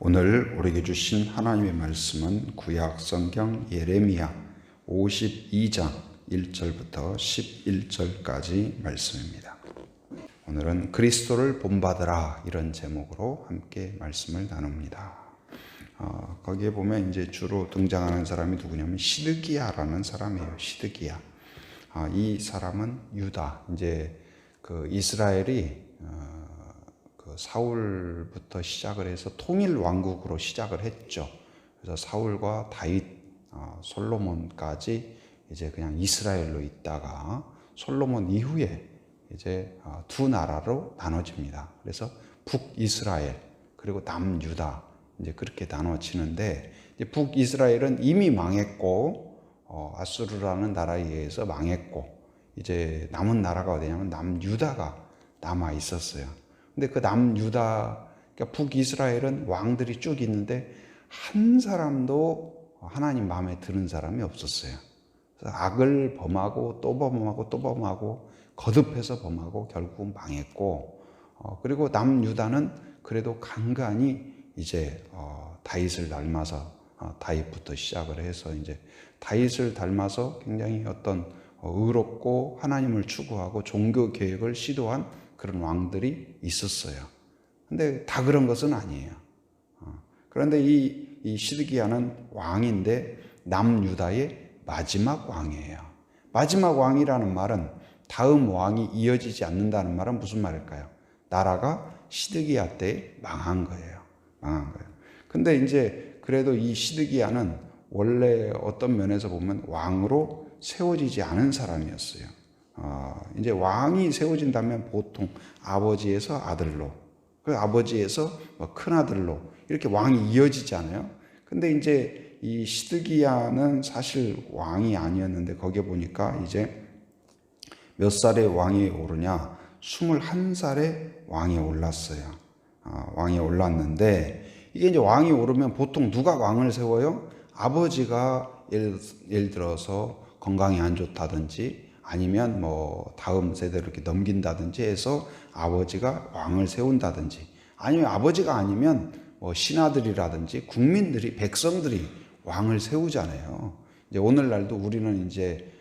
오늘 우리에게 주신 하나님의 말씀은 구약 성경 예레미야 52장 1절부터 11절까지 말씀입니다. 오늘은 그리스도를 본받으라 이런 제목으로 함께 말씀을 나눕니다. 거기에 보면 이제 주로 등장하는 사람이 누구냐면 시드기야라는 사람이에요. 시드기야. 이 사람은 유다, 이제 그 이스라엘이 그 사울부터 시작을 해서 통일 왕국으로 시작을 했죠. 그래서 사울과 다윗, 솔로몬까지 이제 그냥 이스라엘로 있다가 솔로몬 이후에 이제 두 나라로 나눠집니다. 그래서 북이스라엘 그리고 남유다 이제 그렇게 나눠지는데, 이제 북이스라엘은 이미 망했고 아수르라는 나라에 의해서 망했고, 이제 남은 나라가 어디냐면 남유다가 남아 있었어요. 근데 그 남유다, 그러니까 북이스라엘은 왕들이 쭉 있는데 한 사람도 하나님 마음에 드는 사람이 없었어요. 그래서 악을 범하고 또 범하고 또 범하고 거듭해서 범하고 결국은 망했고, 그리고 남유다는 그래도 간간히 이제 다윗을 닮아서 다윗부터 시작을 해서 이제 다윗을 닮아서 굉장히 어떤 의롭고 하나님을 추구하고 종교 개혁을 시도한 그런 왕들이 있었어요. 근데 다 그런 것은 아니에요. 그런데 이 시드기야는 왕인데 남유다의 마지막 왕이에요. 마지막 왕이라는 말은 다음 왕이 이어지지 않는다는 말은 무슨 말일까요? 나라가 시드기야 때 망한 거예요. 망한 거예요. 근데 이제 그래도 이 시드기야는 원래 어떤 면에서 보면 왕으로 세워지지 않은 사람이었어요. 이제 왕이 세워진다면 보통 아버지에서 아들로, 그 아버지에서 큰 아들로 이렇게 왕이 이어지잖아요. 근데 이제 이 시드기야는 사실 왕이 아니었는데, 거기에 보니까 이제 몇 살에 왕이 오르냐, 21살에 왕이 올랐어요. 왕이 올랐는데, 이게 이제 왕이 오르면 보통 누가 왕을 세워요? 아버지가 예를 들어서 건강이 안 좋다든지 아니면 뭐 다음 세대로 이렇게 넘긴다든지 해서 아버지가 왕을 세운다든지, 아니면 아버지가 아니면 뭐 신하들이라든지 국민들이, 백성들이 왕을 세우잖아요. 이제 오늘날도 우리는 이제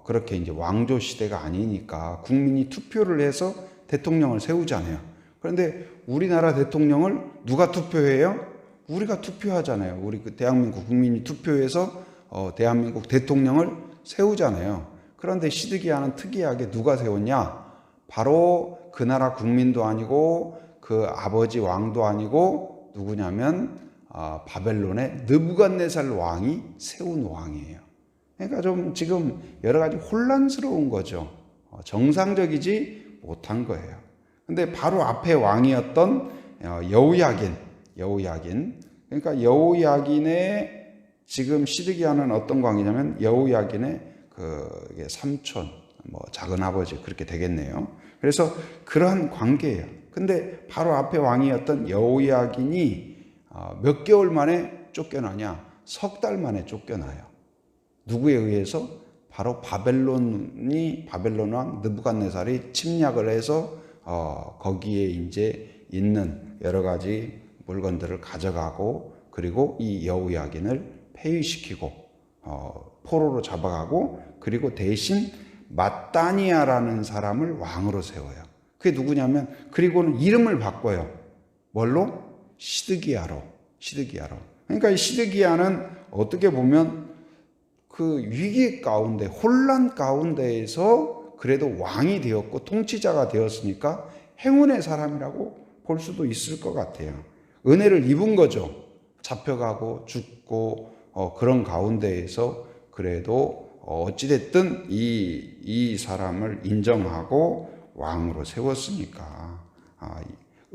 그렇게 이제 왕조 시대가 아니니까 국민이 투표를 해서 대통령을 세우잖아요. 그런데 우리나라 대통령을 누가 투표해요? 우리가 투표하잖아요. 우리 그 대한민국 국민이 투표해서 대한민국 대통령을 세우잖아요. 그런데 시드기야는 특이하게 누가 세웠냐? 바로 그 나라 국민도 아니고 그 아버지 왕도 아니고 누구냐면 바벨론의 느부갓네살 왕이 세운 왕이에요. 그러니까 좀 지금 여러 가지 혼란스러운 거죠. 정상적이지 못한 거예요. 근데 바로 앞에 왕이었던 여호야긴, 그러니까 여호야긴의 지금 시드기야는 어떤 왕이냐면 여호야긴의 그 삼촌, 뭐 작은 아버지 그렇게 되겠네요. 그래서 그러한 관계예요. 근데 바로 앞에 왕이었던 여호야긴이 몇 개월 만에 쫓겨나냐? 석 달 만에 쫓겨나요. 누구에 의해서? 바로 바벨론 왕 느부갓네살이 침략을 해서 거기에 이제 있는 여러 가지 물건들을 가져가고, 그리고 이 여호야긴을 폐위시키고 포로로 잡아가고, 그리고 대신 마따니아라는 사람을 왕으로 세워요. 그게 누구냐면, 그리고는 이름을 바꿔요. 뭘로? 시드기야로. 그러니까 이 시드기야는 어떻게 보면 그 위기 가운데, 혼란 가운데에서 그래도 왕이 되었고 통치자가 되었으니까 행운의 사람이라고 볼 수도 있을 것 같아요. 은혜를 입은 거죠. 잡혀가고 죽고 그런 가운데에서 그래도 어찌됐든 이 사람을 인정하고 왕으로 세웠으니까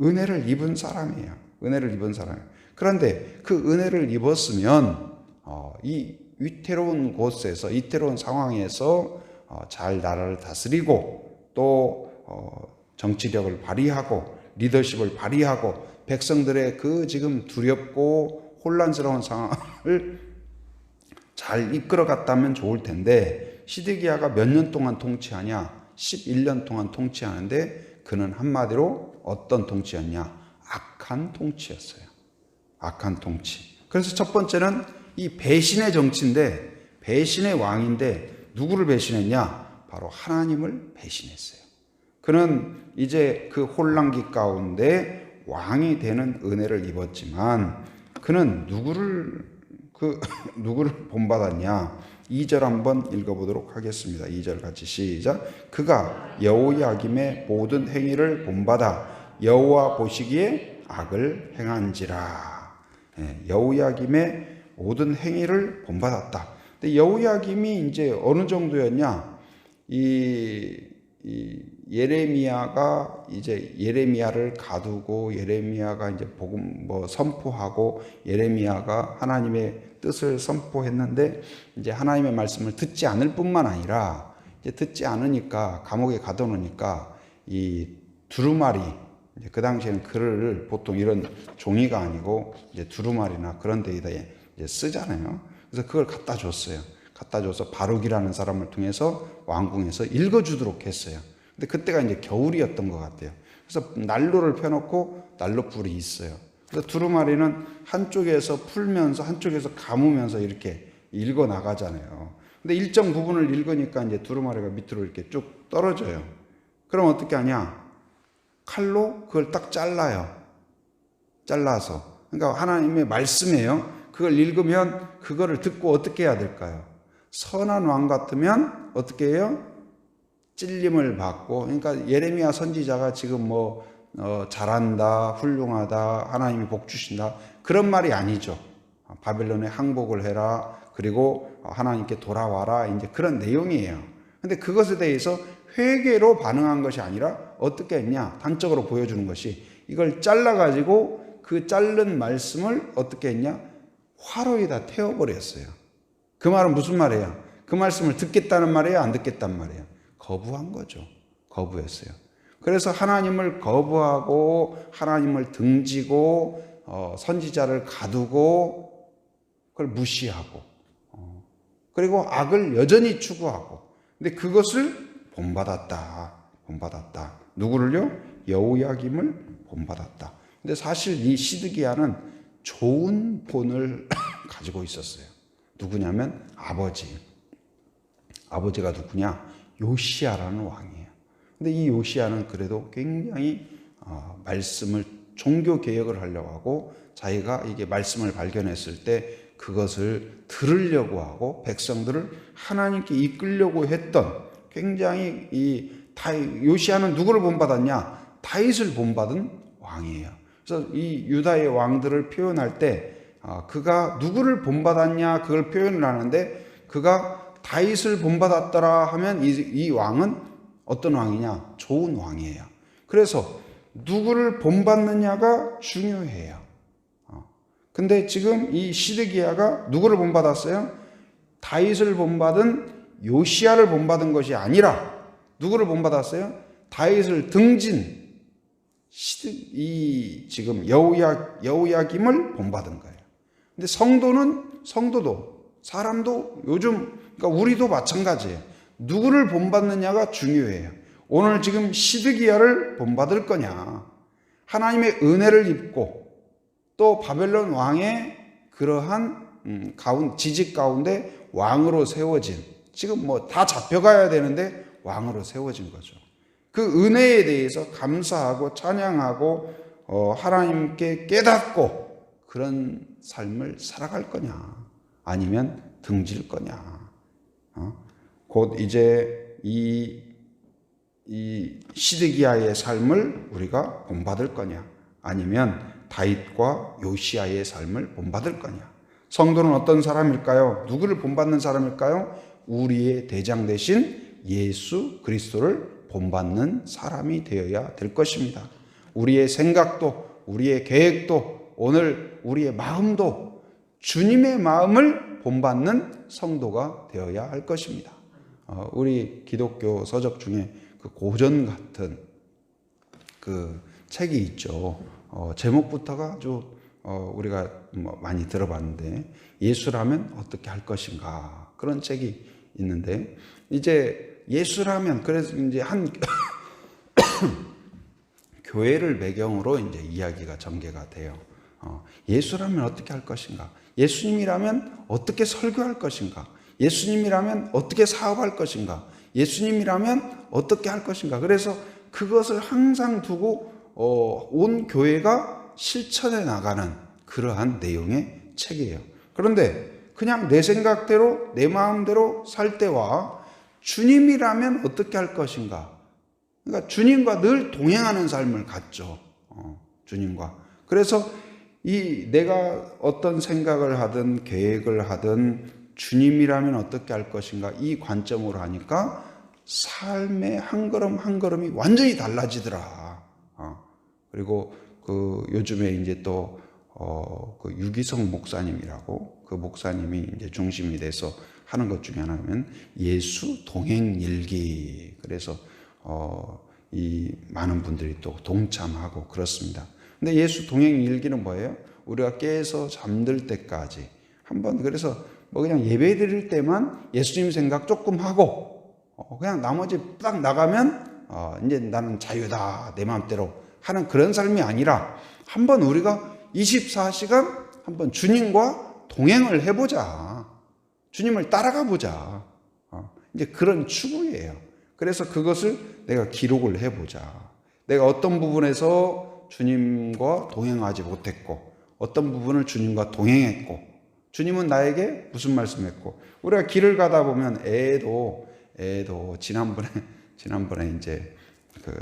은혜를 입은 사람이에요. 은혜를 입은 사람이에요. 그런데 그 은혜를 입었으면 이 위태로운 곳에서, 위태로운 상황에서 잘 나라를 다스리고 또 정치력을 발휘하고 리더십을 발휘하고 백성들의 그 지금 두렵고 혼란스러운 상황을 잘 이끌어갔다면 좋을 텐데, 시드기야가 몇 년 동안 통치하냐? 11년 동안 통치하는데, 그는 한마디로 어떤 통치였냐? 악한 통치였어요. 악한 통치. 그래서 첫 번째는 이 배신의 정치인데, 배신의 왕인데 누구를 배신했냐? 바로 하나님을 배신했어요. 그는 이제 그 혼란기 가운데 왕이 되는 은혜를 입었지만 그는 누구를 본받았냐? 2절 한번 읽어보도록 하겠습니다. 2절 같이 시작. 그가 여호야김의 모든 행위를 본받아 여호와 보시기에 악을 행한지라. 여호야김의 모든 행위를 본받았다. 근데 여호야김이 이제 어느 정도였냐? 이 예레미야가 이제 예레미야를 가두고 예레미야가 이제 복음 선포하고 예레미야가 하나님의 뜻을 선포했는데 이제 하나님의 말씀을 듣지 않을 뿐만 아니라 이제 듣지 않으니까 감옥에 가둬놓으니까 이 두루마리, 이제 그 당시에는 글을 보통 이런 종이가 아니고 이제 두루마리나 그런 데에다 이제 쓰잖아요. 그래서 그걸 갖다 줬어요. 갖다 줘서 바룩이라는 사람을 통해서 왕궁에서 읽어주도록 했어요. 근데 그때가 이제 겨울이었던 것 같아요. 그래서 난로를 펴놓고 난로불이 있어요. 그래서 두루마리는 한쪽에서 풀면서 한쪽에서 감으면서 이렇게 읽어 나가잖아요. 근데 일정 부분을 읽으니까 이제 두루마리가 밑으로 이렇게 쭉 떨어져요. 그럼 어떻게 하냐? 칼로 그걸 딱 잘라요. 잘라서. 그러니까 하나님의 말씀이에요. 그걸 읽으면 그거를 듣고 어떻게 해야 될까요? 선한 왕 같으면 어떻게 해요? 찔림을 받고. 그러니까 예레미야 선지자가 지금 잘한다, 훌륭하다, 하나님이 복 주신다 그런 말이 아니죠. 바벨론에 항복을 해라, 그리고 하나님께 돌아와라, 이제 그런 내용이에요. 근데 그것에 대해서 회개로 반응한 것이 아니라 어떻게 했냐? 단적으로 보여주는 것이 이걸 잘라가지고 그 자른 말씀을 어떻게 했냐? 화로에다 태워버렸어요. 그 말은 무슨 말이에요? 그 말씀을 듣겠다는 말이에요? 안 듣겠다는 말이에요? 거부한 거죠. 거부했어요. 그래서 하나님을 거부하고 하나님을 등지고 선지자를 가두고 그걸 무시하고 그리고 악을 여전히 추구하고 근데 그것을 본받았다. 누구를요? 여호야김을 본받았다. 근데 사실 이 시드기야는 좋은 본을 가지고 있었어요. 누구냐면 아버지가 누구냐? 요시야라는 왕이에요. 근데 이 요시야는 그래도 굉장히 말씀을 종교 개혁을 하려고 하고 자기가 이게 말씀을 발견했을 때 그것을 들으려고 하고 백성들을 하나님께 이끌려고 했던 굉장히 요시야는 누구를 본받았냐? 다윗을 본받은 왕이에요. 그래서 이 유다의 왕들을 표현할 때 그가 누구를 본받았냐 그걸 표현을 하는데 그가 다윗을 본받았더라 하면 이 왕은 어떤 왕이냐? 좋은 왕이에요. 그래서 누구를 본받느냐가 중요해요. 근데 지금 이 시드기야가 누구를 본받았어요? 다윗을 본받은 요시야를 본받은 것이 아니라 누구를 본받았어요? 다윗을 등진 지금 여호야김을 본받은 거예요. 근데 성도도 사람도 요즘 그러니까 우리도 마찬가지예요. 누구를 본받느냐가 중요해요. 오늘 지금 시드기야를 본받을 거냐? 하나님의 은혜를 입고 또 바벨론 왕의 그러한 지직 가운데 왕으로 세워진 지금 다 잡혀가야 되는데 왕으로 세워진 거죠. 그 은혜에 대해서 감사하고 찬양하고 하나님께 깨닫고 그런 삶을 살아갈 거냐? 아니면 등질 거냐? 곧 이제 이 시드기야의 삶을 우리가 본받을 거냐? 아니면 다윗과 요시야의 삶을 본받을 거냐? 성도는 어떤 사람일까요? 누구를 본받는 사람일까요? 우리의 대장 되신 예수 그리스도를 본받는 사람이 되어야 될 것입니다. 우리의 생각도 우리의 계획도 오늘 우리의 마음도 주님의 마음을 본받는 성도가 되어야 할 것입니다. 우리 기독교 서적 중에 그 고전 같은 그 책이 있죠. 제목부터가 아주 우리가 많이 들어봤는데 예수라면 어떻게 할 것인가 그런 책이 있는데 이제 예수라면 그래서 이제 한 교회를 배경으로 이제 이야기가 전개가 돼요. 예수라면 어떻게 할 것인가? 예수님이라면 어떻게 설교할 것인가? 예수님이라면 어떻게 사업할 것인가? 예수님이라면 어떻게 할 것인가? 그래서 그것을 항상 두고 온 교회가 실천해 나가는 그러한 내용의 책이에요. 그런데 그냥 내 생각대로 내 마음대로 살 때와 주님이라면 어떻게 할 것인가? 그러니까 주님과 늘 동행하는 삶을 갖죠. 주님과. 그래서 내가 어떤 생각을 하든 계획을 하든 주님이라면 어떻게 할 것인가 이 관점으로 하니까 삶의 한 걸음 한 걸음이 완전히 달라지더라. 그리고 요즘에 이제 또 유기성 목사님이라고 그 목사님이 이제 중심이 돼서 하는 것 중에 하나는 예수 동행 일기. 그래서 이 많은 분들이 또 동참하고 그렇습니다. 근데 예수 동행 일기는 뭐예요? 우리가 깨서 잠들 때까지 한번 그래서 그냥 예배 드릴 때만 예수님 생각 조금 하고 그냥 나머지 딱 나가면 이제 나는 자유다 내 마음대로 하는 그런 삶이 아니라 한번 우리가 24시간 한번 주님과 동행을 해보자. 주님을 따라가 보자. 이제 그런 추구예요. 그래서 그것을 내가 기록을 해보자. 내가 어떤 부분에서 주님과 동행하지 못했고 어떤 부분을 주님과 동행했고 주님은 나에게 무슨 말씀했고 우리가 길을 가다 보면 애도 지난번에 이제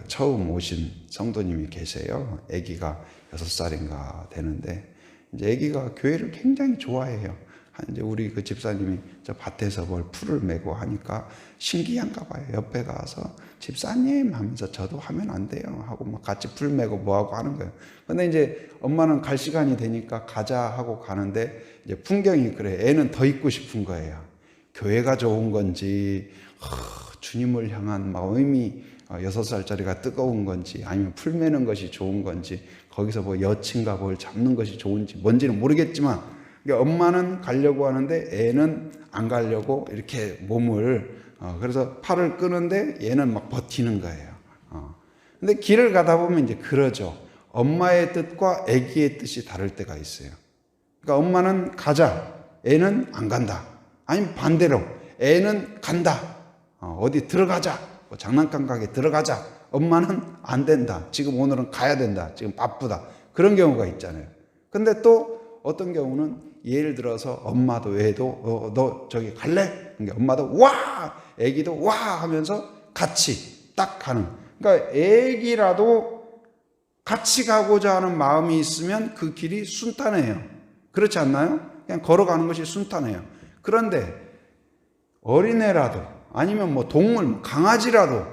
처음 오신 성도님이 계세요. 아기가 6살인가 되는데 이제 아기가 교회를 굉장히 좋아해요. 이제 우리 그 집사님이 저 밭에서 뭘 풀을 메고 하니까 신기한가 봐요. 옆에 가서 집사님 하면서 저도 하면 안 돼요 하고 막 같이 풀 메고 뭐 하고 하는 거예요. 근데 이제 엄마는 갈 시간이 되니까 가자 하고 가는데 이제 풍경이 그래. 애는 더 있고 싶은 거예요. 교회가 좋은 건지 주님을 향한 마음이 6살짜리가 뜨거운 건지 아니면 풀 메는 것이 좋은 건지 거기서 뭐 여친과 뭘 잡는 것이 좋은지 뭔지는 모르겠지만 그러니까 엄마는 가려고 하는데 애는 안 가려고 이렇게 몸을 그래서 팔을 끄는데 얘는 막 버티는 거예요. 근데 길을 가다 보면 이제 그러죠. 엄마의 뜻과 아기의 뜻이 다를 때가 있어요. 그러니까 엄마는 가자, 애는 안 간다. 아니면 반대로 애는 간다. 어디 들어가자. 뭐 장난감 가게 들어가자. 엄마는 안 된다. 지금 오늘은 가야 된다. 지금 바쁘다. 그런 경우가 있잖아요. 근데 또 어떤 경우는 예를 들어서 엄마도 애도 너 저기 갈래? 그러니까 엄마도 와! 애기도 와! 하면서 같이 딱 가는. 그러니까 애기라도 같이 가고자 하는 마음이 있으면 그 길이 순탄해요. 그렇지 않나요? 그냥 걸어가는 것이 순탄해요. 그런데 어린애라도 아니면 뭐 동물, 강아지라도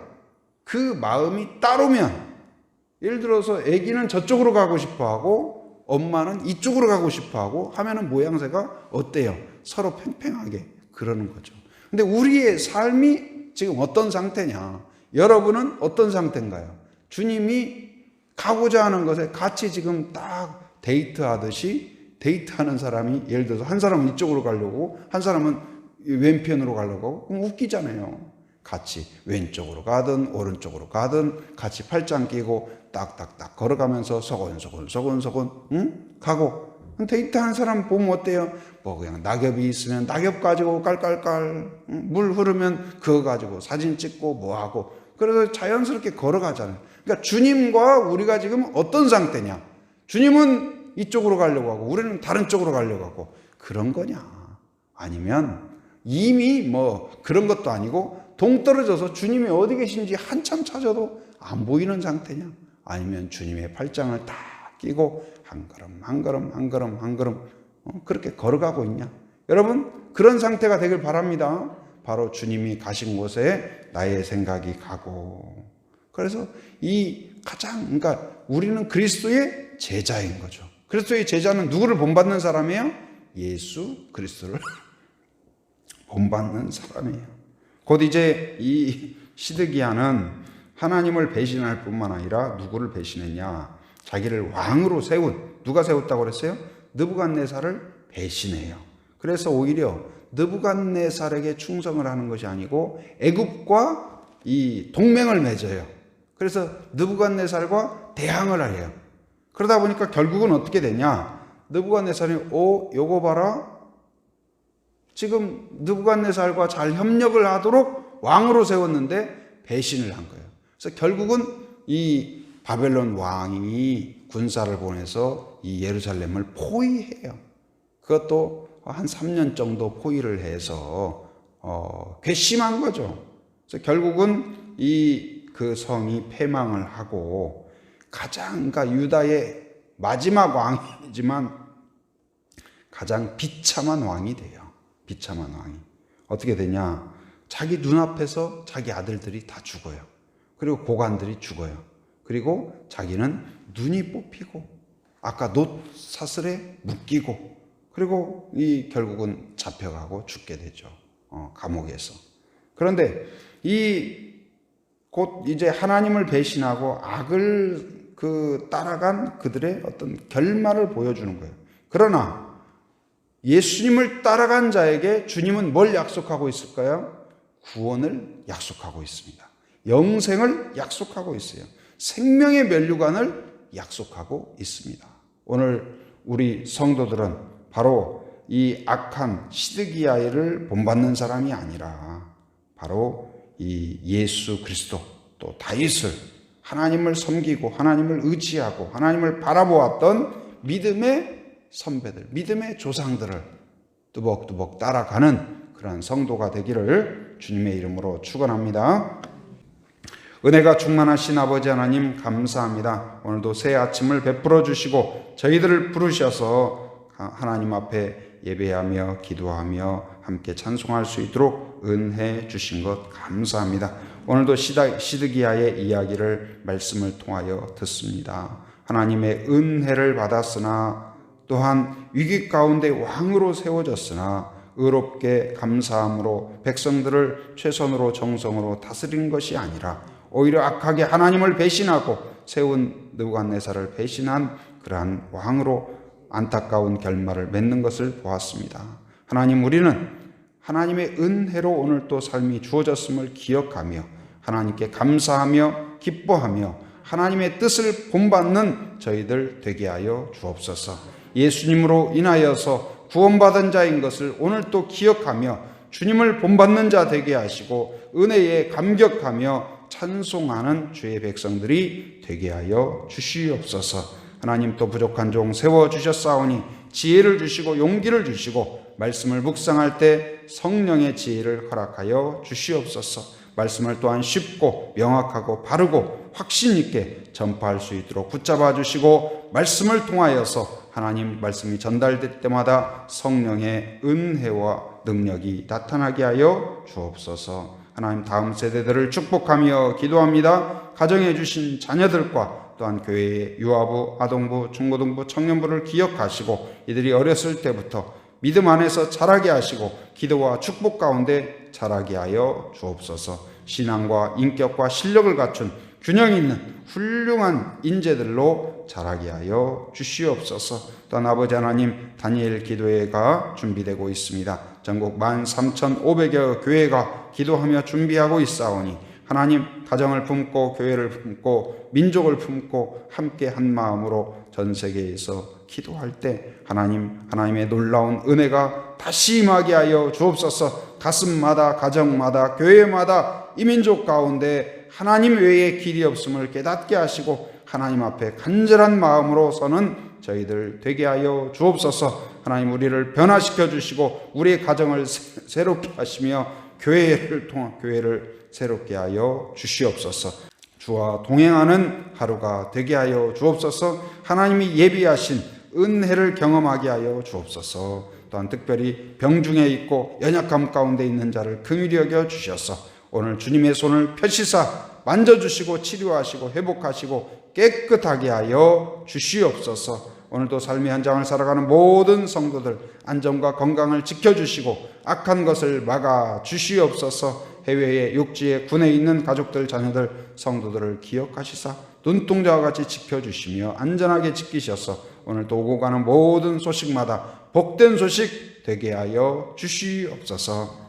그 마음이 따르면 예를 들어서 애기는 저쪽으로 가고 싶어 하고 엄마는 이쪽으로 가고 싶어 하고 하면은 모양새가 어때요? 서로 팽팽하게 그러는 거죠. 근데 우리의 삶이 지금 어떤 상태냐? 여러분은 어떤 상태인가요? 주님이 가고자 하는 것에 같이 지금 딱 데이트하듯이 데이트하는 사람이 예를 들어서 한 사람은 이쪽으로 가려고 한 사람은 왼편으로 가려고 하고 그럼 웃기잖아요. 같이 왼쪽으로 가든 오른쪽으로 가든 같이 팔짱 끼고 딱딱딱 걸어가면서 소곤소곤 가고 데이트하는 사람 보면 어때요? 뭐 그냥 낙엽이 있으면 낙엽 가지고 깔깔깔 물 흐르면 그거 가지고 사진 찍고 뭐하고 그래서 자연스럽게 걸어가잖아요. 그러니까 주님과 우리가 지금 어떤 상태냐? 주님은 이쪽으로 가려고 하고 우리는 다른 쪽으로 가려고 하고 그런 거냐? 아니면 이미 뭐 그런 것도 아니고 동떨어져서 주님이 어디 계신지 한참 찾아도 안 보이는 상태냐? 아니면 주님의 팔짱을 다 끼고 한 걸음 그렇게 걸어가고 있냐? 여러분 그런 상태가 되길 바랍니다. 바로 주님이 가신 곳에 나의 생각이 가고 그래서 그러니까 우리는 그리스도의 제자인 거죠. 그리스도의 제자는 누구를 본받는 사람이에요? 예수 그리스도를 본받는 사람이에요. 곧 이제 이 시드기야는 하나님을 배신할 뿐만 아니라 누구를 배신했냐? 자기를 왕으로 누가 세웠다고 그랬어요? 느부갓네살을 배신해요. 그래서 오히려 느부갓네살에게 충성을 하는 것이 아니고 애굽과 이 동맹을 맺어요. 그래서 느부갓네살과 대항을 해요. 그러다 보니까 결국은 어떻게 되냐? 느부갓네살이 요거 봐라. 지금 느부갓네살과 잘 협력을 하도록 왕으로 세웠는데 배신을 한 거예요. 그래서 결국은 이 바벨론 왕이 군사를 보내서 이 예루살렘을 포위해요. 그것도 한 3년 정도 포위를 해서 괘씸한 거죠. 그래서 결국은 그 성이 패망을 하고 가장, 그러니까 유다의 마지막 왕이지만 가장 비참한 왕이 돼요. 비참한 왕이. 어떻게 되냐? 자기 눈앞에서 자기 아들들이 다 죽어요. 그리고 고관들이 죽어요. 그리고 자기는 눈이 뽑히고 아까 놋 사슬에 묶이고 그리고 결국은 잡혀가고 죽게 되죠. 감옥에서. 그런데 곧 이제 하나님을 배신하고 악을 따라간 그들의 어떤 결말을 보여주는 거예요. 그러나 예수님을 따라간 자에게 주님은 뭘 약속하고 있을까요? 구원을 약속하고 있습니다. 영생을 약속하고 있어요. 생명의 면류관을 약속하고 있습니다. 오늘 우리 성도들은 바로 이 악한 시드기야를 본받는 사람이 아니라 바로 이 예수 그리스도 또 다윗을 하나님을 섬기고 하나님을 의지하고 하나님을 바라보았던 믿음의 선배들, 믿음의 조상들을 뚜벅뚜벅 따라가는 그러한 성도가 되기를 주님의 이름으로 축원합니다. 은혜가 충만하신 아버지 하나님 감사합니다. 오늘도 새 아침을 베풀어 주시고 저희들을 부르셔서 하나님 앞에 예배하며 기도하며 함께 찬송할 수 있도록 은혜 주신 것 감사합니다. 오늘도 시드기야의 이야기를 말씀을 통하여 듣습니다. 하나님의 은혜를 받았으나 또한 위기 가운데 왕으로 세워졌으나 의롭게 감사함으로 백성들을 최선으로 정성으로 다스린 것이 아니라 오히려 악하게 하나님을 배신하고 세운 느부갓네살을 배신한 그러한 왕으로 안타까운 결말을 맺는 것을 보았습니다. 하나님, 우리는 하나님의 은혜로 오늘 또 삶이 주어졌음을 기억하며 하나님께 감사하며 기뻐하며 하나님의 뜻을 본받는 저희들 되게 하여 주옵소서. 예수님으로 인하여서 구원받은 자인 것을 오늘 또 기억하며 주님을 본받는 자 되게 하시고 은혜에 감격하며 찬송하는 주의 백성들이 되게 하여 주시옵소서. 하나님, 또 부족한 종 세워주셨사오니 지혜를 주시고 용기를 주시고 말씀을 묵상할 때 성령의 지혜를 허락하여 주시옵소서. 말씀을 또한 쉽고 명확하고 바르고 확신 있게 전파할 수 있도록 붙잡아 주시고 말씀을 통하여서 하나님 말씀이 전달될 때마다 성령의 은혜와 능력이 나타나게 하여 주옵소서. 하나님, 다음 세대들을 축복하며 기도합니다. 가정해 주신 자녀들과 또한 교회의 유아부, 아동부, 중고등부, 청년부를 기억하시고 이들이 어렸을 때부터 믿음 안에서 자라게 하시고 기도와 축복 가운데 자라게 하여 주옵소서. 신앙과 인격과 실력을 갖춘 균형 있는 훌륭한 인재들로 자라게 하여 주시옵소서. 또한 아버지 하나님, 다니엘 기도회가 준비되고 있습니다. 전국 13,500여 교회가 기도하며 준비하고 있사오니 하나님, 가정을 품고 교회를 품고 민족을 품고 함께 한 마음으로 전 세계에서 기도할 때 하나님의 놀라운 은혜가 다시 임하게 하여 주옵소서. 가슴마다 가정마다 교회마다 이민족 가운데 하나님 외에 길이 없음을 깨닫게 하시고 하나님 앞에 간절한 마음으로 서는 저희들 되게 하여 주옵소서. 하나님, 우리를 변화시켜 주시고 우리의 가정을 새롭게 하시며 교회를 새롭게 하여 주시옵소서. 주와 동행하는 하루가 되게 하여 주옵소서. 하나님이 예비하신 은혜를 경험하게 하여 주옵소서. 또한 특별히 병중에 있고 연약함 가운데 있는 자를 긍휼히 여겨 주셔서 오늘 주님의 손을 펴시사 만져주시고 치료하시고 회복하시고 깨끗하게 하여 주시옵소서. 오늘도 삶의 현장을 살아가는 모든 성도들 안전과 건강을 지켜주시고 악한 것을 막아 주시옵소서. 해외에 육지에 군에 있는 가족들, 자녀들, 성도들을 기억하시사 눈동자와 같이 지켜주시며 안전하게 지키셔서 오늘도 오고 가는 모든 소식마다 복된 소식 되게 하여 주시옵소서.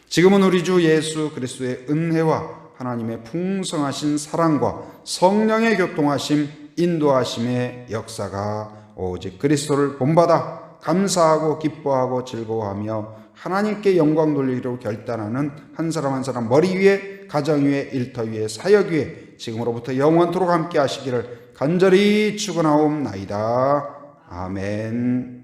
지금은 우리 주 예수 그리스도의 은혜와 하나님의 풍성하신 사랑과 성령의 교통하심, 인도하심의 역사가 오직 그리스도를 본받아 감사하고 기뻐하고 즐거워하며 하나님께 영광 돌리기로 결단하는 한 사람 한 사람 머리 위에, 가정 위에, 일터 위에, 사역 위에 지금으로부터 영원토록 함께 하시기를 간절히 축원하옵나이다. 아멘.